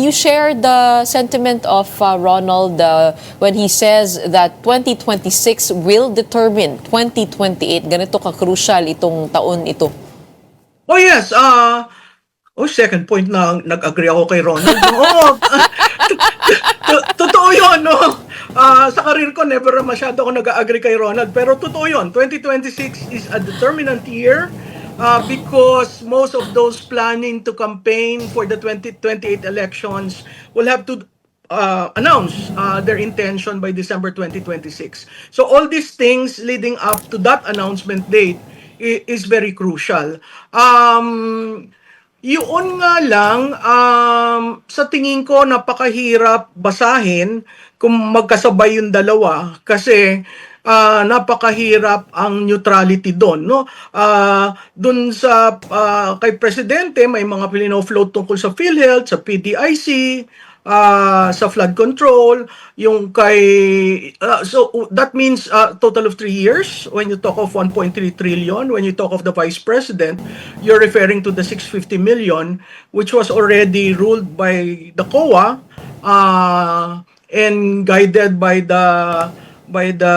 you share the sentiment of Ronald when he says that 2026 will determine 2028. Ganito ka-crucial itong taon ito. Oh yes, second point na nag-agree ako kay Ronald. Totoo yun, no? Sa career ko, never masyado ako nag-agree kay Ronald. Pero totoo yun, 2026 is a determinant year because most of those planning to campaign for the 2028 elections will have to announce their intention by December 2026. So all these things leading up to that announcement date is very crucial. Yun nga lang, sa tingin ko napakahirap basahin kung magkasabay yung dalawa kasi napakahirap ang neutrality doon, no? Doon sa kay presidente may mga pino-float tungkol sa PhilHealth, sa PDIC, sa flood control, yung kay so that means total of 3 years. When you talk of 1.3 trillion, when you talk of the vice president, you're referring to the 650 million which was already ruled by the COA and guided by the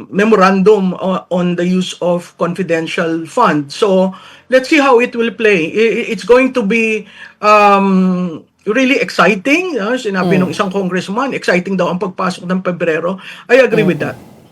memorandum on the use of confidential funds. So let's see how it will play. It's going to be really exciting. Sinabi ng isang congressman, exciting daw ang pagpasok ng Pebrero. I agree with that.